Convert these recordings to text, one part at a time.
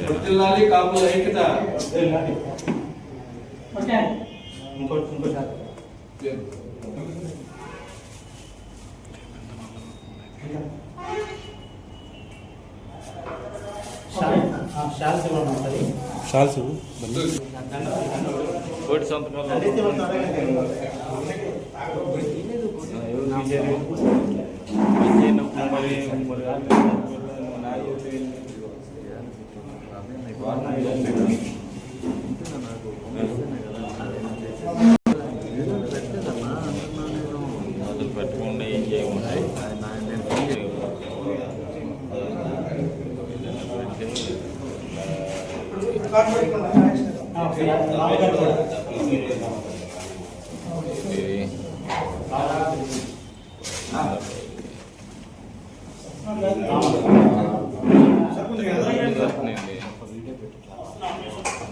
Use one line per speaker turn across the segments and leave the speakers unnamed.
వర్ధిల్లాలి కాపుల ఐక్యత.
షాల్స్
కోటి సంతకాలు పెట్టుకుండా ఏం చేయమంటాయి.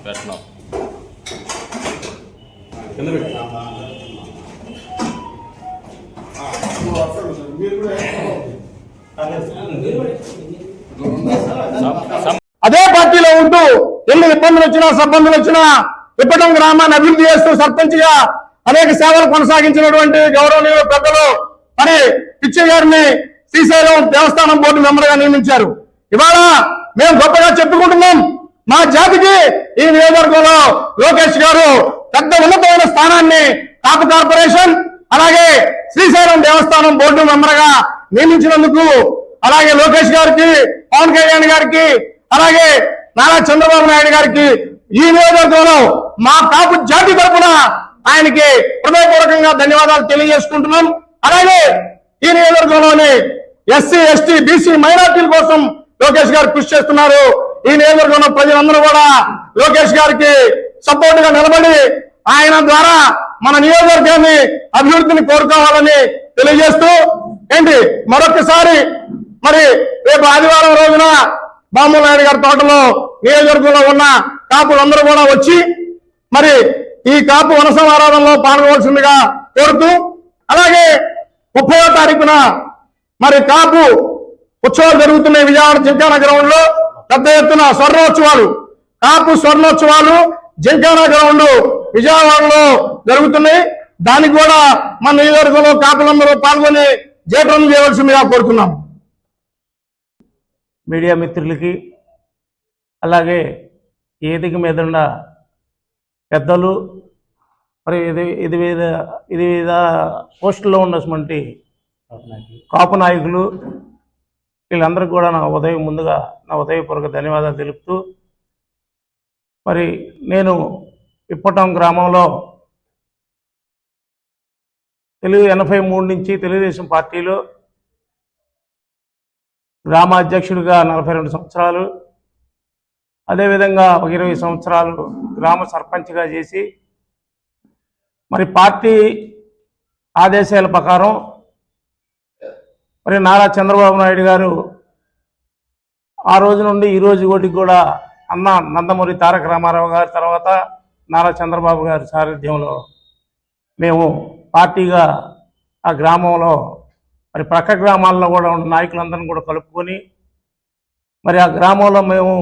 పెట్టినా
అదే పార్టీలో ఉంటూ ఎన్ని ఇబ్బందులు వచ్చినా సబ్బందులు వచ్చినా ఇప్పటం గ్రామాన్ని అభివృద్ధి చేస్తూ సర్పంచ్ గా అనేక సేవలు కొనసాగించినటువంటి గౌరవనీయులు పెద్దలు మరి పిచ్చయ్య గారిని శ్రీశైలం దేవస్థానం బోర్డు మెంబర్ గా నియమించారు. ఇవాళ మేము గొప్పగా చెప్పుకుంటున్నాం. మా జాతికి ఈ నియోజకవర్గంలో లోకేష్ గారు పెద్ద ఉన్నతమైన స్థానాన్ని కాపు కార్పొరేషన్ అలాగే శ్రీశైలం దేవస్థానం బోర్డు మెంబర్ గా నియమించినందుకు అలాగే లోకేష్ గారికి, పవన్ కళ్యాణ్ గారికి, అలాగే నారా చంద్రబాబు నాయుడు గారికి ఈ నియోజకవర్గంలో మా కాపు జాతి తరఫున ఆయనకి హృదయపూర్వకంగా ధన్యవాదాలు తెలియజేసుకుంటున్నాం. అలాగే ఈ నియోజకవర్గంలోని ఎస్సీ, ఎస్టీ, బీసీ మైనార్టీల కోసం లోకేష్ గారు కృషి చేస్తున్నారు. ఈ నియోజకవర్గంలో ప్రజలందరూ కూడా లోకేష్ గారికి సపోర్ట్ గా నిలబడి ఆయన ద్వారా మన నియోజకవర్గాన్ని అభివృద్ధిని కోరుకోవాలని తెలియజేస్తూ మరొకసారి మరి రేపు ఆదివారం రోజున బాబు నాయుడు గారి తోటలో నియోజకవర్గంలో ఉన్న కాపులందరూ కూడా వచ్చి మరి ఈ కాపు వనసమారాధనలో పాల్గొవలసిందిగా కోరుతూ అలాగే 30వ తారీఖున మరి కాపు ఉత్సవాలు జరుగుతున్నాయి. విజయవాడ జింకానా గ్రౌండ్ లో పెద్ద ఎత్తున స్వర్ణోత్సవాలు, కాపు స్వర్ణోత్సవాలు జింకానా గ్రౌండ్ విజయవాడలో జరుగుతున్నాయి. దానికి కూడా మన నియోజకవర్గంలో కాపులందరూ పాల్గొని జయప్రదం చేయవలసిందిగా కోరుతున్నాం.
మీడియా మిత్రులకి అలాగే వేదిక మీద ఉన్న పెద్దలు మరి ఇది మీద పోస్టుల్లో ఉన్నటువంటి కాపు నాయకులు వీళ్ళందరికీ కూడా ముందుగా నా ఉదయపూర్వక ధన్యవాదాలు తెలుపుతూ మరి నేను ఇప్పటం గ్రామంలో 83 నుంచి తెలుగుదేశం పార్టీలో గ్రామ అధ్యక్షుడిగా 42 సంవత్సరాలు, అదేవిధంగా 20 సంవత్సరాలు గ్రామ సర్పంచ్గా చేసి మరి పార్టీ ఆదేశాల ప్రకారం మరి నారా చంద్రబాబు నాయుడు గారు ఆ రోజు నుండి ఈ రోజు ఒకటి కూడా అన్న నందమూరి తారక రామారావు గారి తర్వాత నారా చంద్రబాబు గారి సారథ్యంలో మేము పార్టీగా ఆ గ్రామంలో మరి ప్రక్క గ్రామాల్లో కూడా ఉన్న నాయకులందరినీ కూడా కలుపుకొని మరి ఆ గ్రామంలో మేము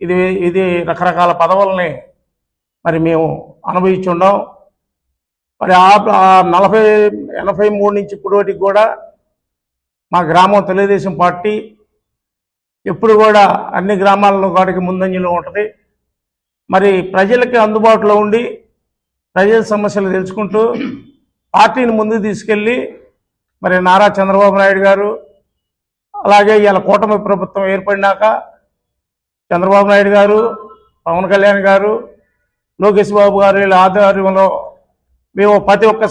ఇది రకరకాల పదవుల్ని మరి మేము అనుభవించుండాం. మరి 83 నుంచి ఇప్పటికి కూడా మా గ్రామం తెలుగుదేశం పార్టీ ఎప్పుడు కూడా అన్ని గ్రామాల్లో వాటికి ముందంజలో ఉంటుంది. మరి ప్రజలకి అందుబాటులో ఉండి ప్రజల సమస్యలు తెలుసుకుంటూ పార్టీని ముందుకు తీసుకెళ్ళి మరి నారా చంద్రబాబు నాయుడు గారు అలాగే ఇవాళ కూటమి ప్రభుత్వం ఏర్పడినాక చంద్రబాబు నాయుడు గారు, పవన్ కళ్యాణ్ గారు, లోకేష్ బాబు గారు వీళ్ళ ఆధ్వర్యంలో మేము ప్రతి ఒక్క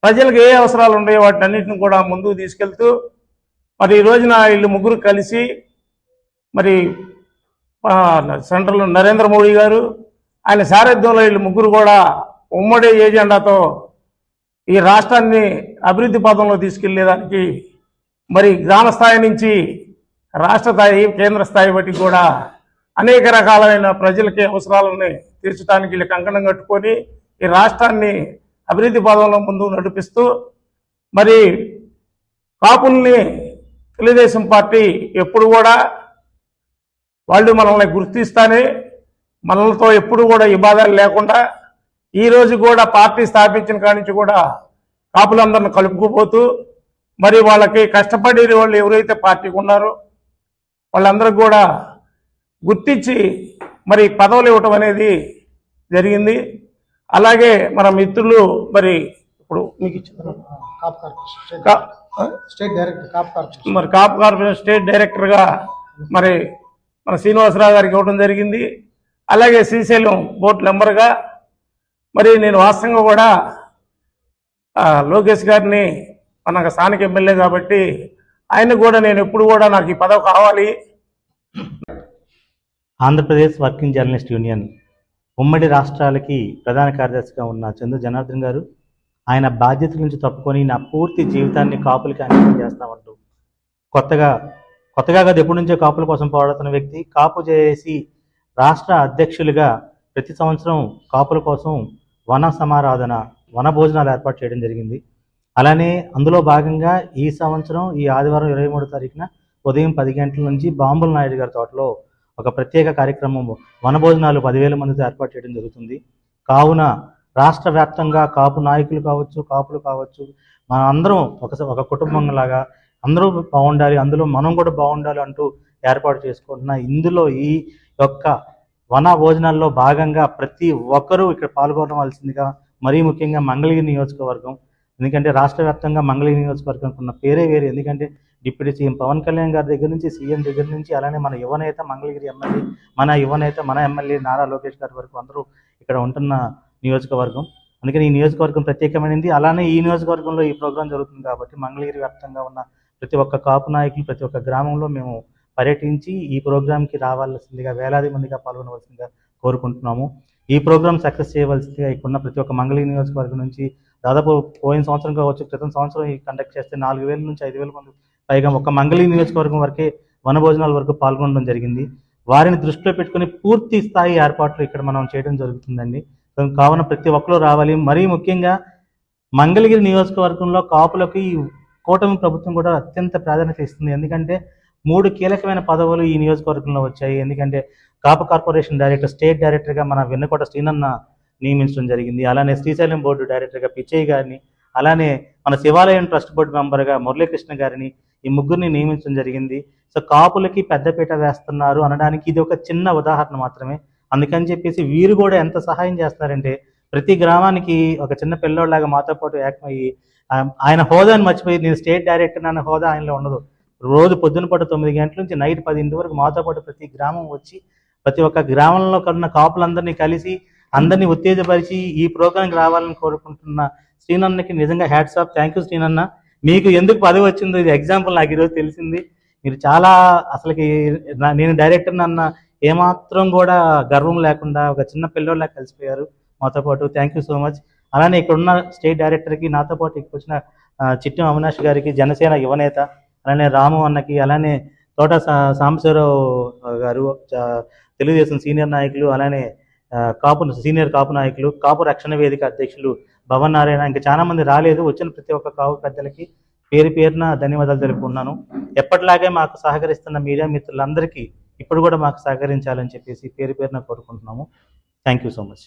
ప్రజలకు ఏ అవసరాలు ఉన్నాయో వాటిని అన్నింటిని కూడా ముందుకు తీసుకెళ్తూ మరి ఈ రోజున వీళ్ళు ముగ్గురు కలిసి మరి సెంట్రల్ నరేంద్ర మోడీ గారు ఆయన సారథ్యంలో వీళ్ళు ముగ్గురు కూడా ఉమ్మడి ఏజెండాతో ఈ రాష్ట్రాన్ని అభివృద్ధి పథంలో తీసుకెళ్లేదానికి మరి గ్రామ స్థాయి నుంచి రాష్ట్ర స్థాయి, కేంద్ర స్థాయి బట్టి కూడా అనేక రకాలైన ప్రజలకి అవసరాలని తీర్చడానికి వీళ్ళు కంకణం కట్టుకొని ఈ రాష్ట్రాన్ని అభివృద్ధి పథంలో ముందుకు నడిపిస్తూ మరి కాపుల్ని తెలుగుదేశం పార్టీ ఎప్పుడు కూడా వాళ్ళు మనల్ని గుర్తిస్తానే మనలతో ఎప్పుడు కూడా వివాదాలు లేకుండా ఈ రోజు కూడా పార్టీ స్థాపించిన కాడి నుంచి కూడా కాపులందరిని కలుపుకుపోతూ మరి వాళ్ళకి కష్టపడే వాళ్ళు ఎవరైతే పార్టీకి ఉన్నారో వాళ్ళందరూ కూడా గుర్తించి మరి పదవులు ఇవ్వటం అనేది జరిగింది. అలాగే మన మిత్రులు మరి ఇప్పుడు మీకు ఇచ్చిన
స్టేట్ డైరెక్టర్ కాప్ కార్పొరేషన్
మరి కాపు కార్పొరేషన్ స్టేట్ డైరెక్టర్గా మరి మన శ్రీనివాసరావు గారికి ఇవ్వడం జరిగింది. అలాగే శ్రీశైలం బోర్డు మెంబర్గా మరి నేను వాస్తవంగా కూడా లోకేష్ గారిని మన స్థానిక ఎమ్మెల్యే కాబట్టి ఆయన కూడా నేను ఎప్పుడు కూడా నాకు ఈ పదవి కావాలి.
ఆంధ్రప్రదేశ్ వర్కింగ్ జర్నలిస్ట్ యూనియన్ ఉమ్మడి రాష్ట్రాలకి ప్రధాన కార్యదర్శిగా ఉన్న చందు జనార్దన్ గారు ఆయన బాధ్యతల నుంచి తప్పుకొని నా పూర్తి జీవితాన్ని కాపులకి అంకితం చేస్తామంటూ కొత్తగా కాదు ఎప్పటి నుంచో కాపుల కోసం పోరాడుతున్న వ్యక్తి కాపు చేసి రాష్ట్ర అధ్యక్షులుగా ప్రతి సంవత్సరం కాపుల కోసం వన సమారాధన వన భోజనాలు ఏర్పాటు చేయడం జరిగింది. అలానే అందులో భాగంగా ఈ సంవత్సరం ఈ ఆదివారం 23వ తారీఖున ఉదయం 10 గంటల నుంచి బాంబుల నాయుడు గారి తోటలో ఒక ప్రత్యేక కార్యక్రమం వనభోజనాలు 10,000 మందితో ఏర్పాటు చేయడం జరుగుతుంది. కావున రాష్ట్ర వ్యాప్తంగా కాపు నాయకులు కావచ్చు, కాపులు కావచ్చు, మన అందరం ఒక కుటుంబంలాగా అందరూ బాగుండాలి, అందులో మనం కూడా బాగుండాలి అంటూ ఏర్పాటు చేసుకుంటున్న ఇందులో ఈ యొక్క వన భోజనాల్లో భాగంగా ప్రతి ఒక్కరూ ఇక్కడ పాల్గొనవలసిందిగా మరీ ముఖ్యంగా మంగళగిరి నియోజకవర్గం, ఎందుకంటే రాష్ట్ర వ్యాప్తంగా మంగళగిరి నియోజకవర్గం ఉన్న పేరే వేరు. ఎందుకంటే డిప్యూటీ సీఎం పవన్ కళ్యాణ్ గారి దగ్గర నుంచి సీఎం దగ్గర నుంచి అలానే మన యువనేత మంగళగిరి ఎమ్మెల్యే మన ఎమ్మెల్యే నారా లోకేష్ గారి వరకు అందరూ ఇక్కడ ఉంటున్న నియోజకవర్గం. అందుకని ఈ నియోజకవర్గం ప్రత్యేకమైనది. అలానే ఈ నియోజకవర్గంలో ఈ ప్రోగ్రాం జరుగుతుంది కాబట్టి మంగళగిరి వ్యాప్తంగా ఉన్న ప్రతి ఒక్క కాపు నాయకులు ప్రతి ఒక్క గ్రామంలో మేము పర్యటించి ఈ ప్రోగ్రాంకి రావాల్సిందిగా వేలాది మందిగా పాల్గొనవలసిందిగా కోరుకుంటున్నాము. ఈ ప్రోగ్రాం సక్సెస్ చేయవలసిందిగా ఇక్కడున్న ప్రతి ఒక్క మంగళగిరి నియోజకవర్గం నుంచి దాదాపు పోయిన సంవత్సరం కావచ్చు, క్రితం సంవత్సరం ఈ కండక్ట్ చేస్తే 4,000 నుంచి 5,000 మంది పైగా ఒక మంగళగిరి నియోజకవర్గం వరకే వనభోజనాల వరకు పాల్గొనడం జరిగింది. వారిని దృష్టిలో పెట్టుకుని పూర్తి స్థాయి ఏర్పాట్లు ఇక్కడ మనం చేయడం జరుగుతుందండి. కావున ప్రతి ఒక్కరూ రావాలి. మరీ ముఖ్యంగా మంగళగిరి నియోజకవర్గంలో కాపులకి కూటమి ప్రభుత్వం కూడా అత్యంత ప్రాధాన్యత ఇస్తుంది. ఎందుకంటే 3 కీలకమైన పదవులు ఈ నియోజకవర్గంలో వచ్చాయి. ఎందుకంటే కాపు కార్పొరేషన్ డైరెక్టర్ స్టేట్ డైరెక్టర్గా మన వెన్నకోట శ్రీనన్న నియమించడం జరిగింది. అలానే శ్రీశైలం బోర్డు డైరెక్టర్గా పిచ్చయ్య గారిని, అలానే మన శివాలయం ట్రస్ట్ బోర్డు మెంబర్గా మురళీకృష్ణ గారిని, ఈ ముగ్గురిని నియమించడం జరిగింది. సో కాపులకి పెద్దపీట వేస్తున్నారు అనడానికి ఇది ఒక చిన్న ఉదాహరణ మాత్రమే. అందుకని చెప్పేసి వీరు కూడా ఎంత సహాయం చేస్తున్నారంటే ప్రతి గ్రామానికి ఒక చిన్న పిల్లోడ్లాగా మాతో పాటు ఏకమయ్యి ఆయన హోదాని మర్చిపోయి నేను స్టేట్ డైరెక్టర్ అన్న హోదా ఆయనలో ఉండదు. రోజు పొద్దున పూట 9 గంటల నుంచి నైట్ 10 వరకు మాతో పాటు ప్రతి గ్రామం వచ్చి ప్రతి ఒక్క గ్రామంలో ఉన్న కాపులందరినీ కలిసి అందరినీ ఉత్తేజపరిచి ఈ ప్రోగ్రాంకి రావాలని కోరుకుంటున్న శ్రీనన్నకి నిజంగా హ్యాట్స్ ఆఫ్. థ్యాంక్ యూ శ్రీనన్న. మీకు ఎందుకు పదవి వచ్చిందో ఇది ఎగ్జాంపుల్ నాకు ఈరోజు తెలిసింది. మీరు చాలా అసలుకి నేను డైరెక్టర్ అన్న ఏమాత్రం కూడా గర్వం లేకుండా ఒక చిన్న పిల్లోళ్ళ కలిసిపోయారు మాతో పాటు. Thank you so much. అలానే ఇక్కడున్న స్టేట్ డైరెక్టర్కి, నాతో పాటు ఇక్కడ వచ్చిన చిట్టం అవినాష్ గారికి, జనసేన యువనేత, అలానే రాము అన్నకి, అలానే తోట సాంబశివరావు గారు తెలుగుదేశం సీనియర్ నాయకులు, అలానే సీనియర్ కాపు నాయకులు, కాపు రక్షణ వేదిక అధ్యక్షులు భవన్ నారాయణ, ఇంకా చాలా మంది రాలేదు. వచ్చిన ప్రతి ఒక్క కాపు పెద్దలకి పేరున ధన్యవాదాలు తెలుపుకున్నాను. ఎప్పటిలాగే మాకు సహకరిస్తున్న మీడియా మిత్రులందరికీ ఇప్పుడు కూడా మాకు సహకరించాలని చెప్పేసి పేరున కోరుకుంటున్నాము. Thank you so much.